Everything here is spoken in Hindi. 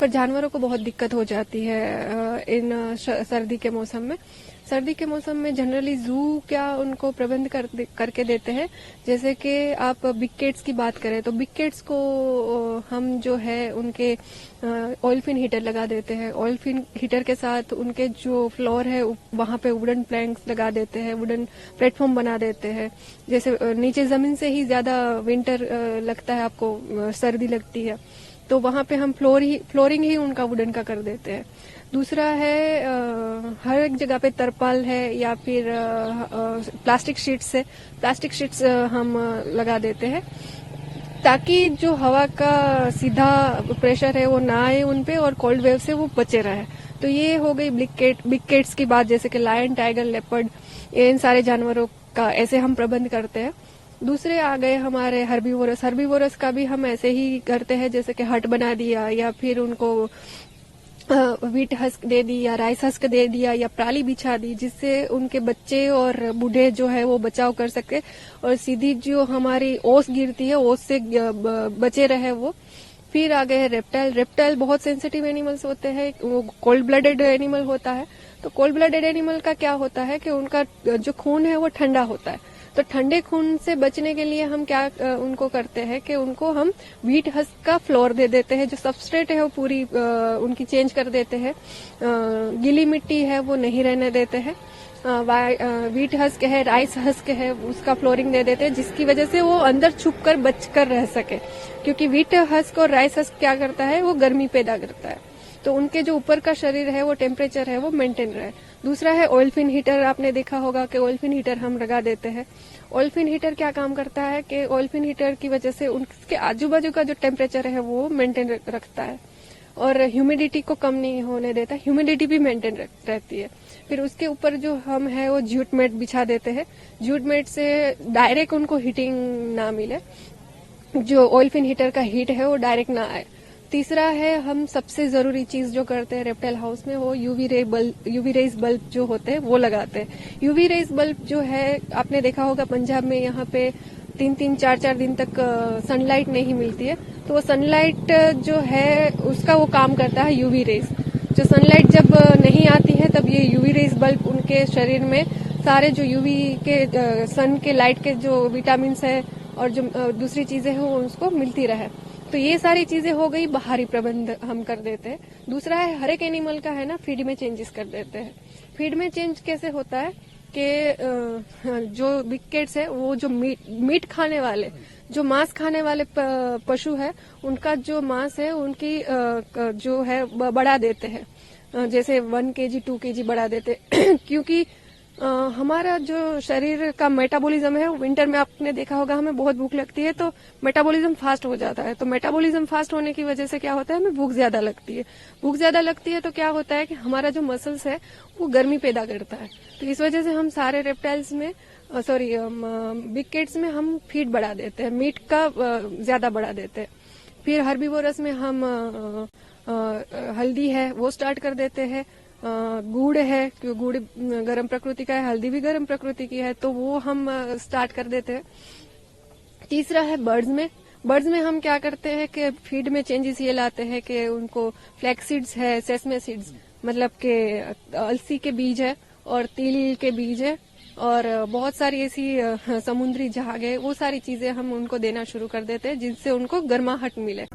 पर जानवरों को बहुत दिक्कत हो जाती है इन सर्दी के मौसम में। सर्दी के मौसम में जनरली जू क्या उनको प्रबंध करके देते हैं। जैसे कि आप बिग कैट्स की बात करें तो बिग कैट्स को हम जो है उनके ऑयल फिन हीटर लगा देते हैं। ऑयल फिन हीटर के साथ उनके जो फ्लोर है वहां पे वुडन प्लैंक्स लगा देते हैं, वुडन प्लेटफॉर्म बना देते हैं। जैसे नीचे जमीन से ही ज्यादा विंटर लगता है, आपको सर्दी लगती है, तो वहां पे हम फ्लोरिंग ही उनका वुडन का कर देते हैं। दूसरा है हर एक जगह पे तरपाल है या फिर प्लास्टिक शीट्स हम लगा देते हैं ताकि जो हवा का सीधा प्रेशर है वो ना आए उनपे और कोल्ड वेव से वो बचे रहे। तो ये हो गई बिग कैट्स की बात, जैसे कि लायन, टाइगर, लेपर्ड, इन सारे जानवरों का ऐसे हम प्रबंध करते हैं। दूसरे आ गए हमारे हर्बीवोरस का भी हम ऐसे ही करते हैं, जैसे कि हट बना दिया या फिर उनको व्हीट हस्क दे दी या राइस हस्क दे दिया या पराली बिछा दी, जिससे उनके बच्चे और बूढ़े जो है वो बचाव कर सके और सीधी जो हमारी ओस गिरती है ओस से बचे रहे वो। फिर आ गए रेप्टाइल बहुत सेंसिटिव एनिमल्स होते हैं, वो कोल्ड ब्लडेड एनिमल होता है। तो कोल्ड ब्लडेड एनिमल का क्या होता है कि उनका जो खून है वो ठंडा होता है। तो ठंडे खून से बचने के लिए हम क्या उनको करते हैं कि उनको हम व्हीट हस्क का फ्लोर दे देते हैं। जो सबस्ट्रेट है वो पूरी उनकी चेंज कर देते हैं। गीली मिट्टी है वो नहीं रहने देते हैं। व्हीट हस्क है, राइस हस्क है, उसका फ्लोरिंग दे देते हैं, जिसकी वजह से वो अंदर छुप कर बच कर रह सके। क्योंकि व्हीट हस्क और राइस हस्क क्या करता है, वो गर्मी पैदा करता है, तो उनके जो ऊपर का शरीर है वो टेम्परेचर है वो मेंटेन रहे। दूसरा है ऑयल फिन हीटर। आपने देखा होगा कि ऑयल फिन हीटर हम लगा देते हैं। ऑयल फिन हीटर क्या काम करता है कि ऑयल फिन हीटर की वजह से उनके आजू बाजू का जो टेम्परेचर है वो मेंटेन रखता है और ह्यूमिडिटी को कम नहीं होने देता, ह्यूमिडिटी भी मेंटेन रहती है। फिर उसके ऊपर जो हम है वो जूट मैट बिछा देते हैं। जूट मैट से डायरेक्ट उनको हीटिंग ना मिले, जो ऑयल फिन हीटर का हीट है वो डायरेक्ट ना आए। तीसरा है हम सबसे जरूरी चीज जो करते हैं रेप्टाइल हाउस में, वो यूवी रेज बल्ब जो होते हैं वो लगाते हैं। यूवी रेज बल्ब जो है आपने देखा होगा पंजाब में यहाँ पे 3-3, 4-4 दिन तक सनलाइट नहीं मिलती है, तो वो सनलाइट जो है उसका वो काम करता है यूवी रेज। जो सनलाइट जब नहीं आती है तब ये यूवी रेज बल्ब उनके शरीर में सारे जो यूवी के सन के लाइट के जो विटामिन है और जो दूसरी चीजें हैं वो उसको मिलती रहे। तो ये सारी चीजें हो गई बाहरी प्रबंध हम कर देते हैं। दूसरा है हर एक एनिमल का है ना फीड में चेंजेस कर देते हैं। फीड में चेंज कैसे होता है कि जो बिग कैट्स है वो जो मीट खाने वाले, जो मांस खाने वाले पशु है, उनका जो मांस है उनकी जो है बढ़ा देते हैं। जैसे 1 kg 2 kg बढ़ा देते क्योंकि हमारा जो शरीर का मेटाबॉलिज्म है, विंटर में आपने देखा होगा हमें बहुत भूख लगती है तो मेटाबॉलिज्म फास्ट हो जाता है। तो मेटाबॉलिज्म फास्ट होने की वजह से क्या होता है, हमें भूख ज्यादा लगती है। भूख ज्यादा लगती है तो क्या होता है कि हमारा जो मसल्स है वो गर्मी पैदा करता है। तो इस वजह से हम सारे रेप्टाइल्स में बिग कैट्स में हम फीड बढ़ा देते हैं, मीट का ज्यादा बढ़ा देते हैं। फिर हर्बीवोरस में हम हल्दी है वो स्टार्ट कर देते हैं। गुड़ है, क्योंकि गुड़ गर्म प्रकृति का है, हल्दी भी गर्म प्रकृति की है, तो वो हम स्टार्ट कर देते हैं। तीसरा है बर्ड्स में हम क्या करते हैं कि फीड में चेंजेस ये लाते हैं कि उनको फ्लैक्स सीड्स है, सेसमे सीड्स मतलब के अलसी के बीज है और तिल के बीज है और बहुत सारी ऐसी समुद्री झाग है, वो सारी चीजें हम उनको देना शुरू कर देते हैं जिनसे उनको गर्माहट मिले।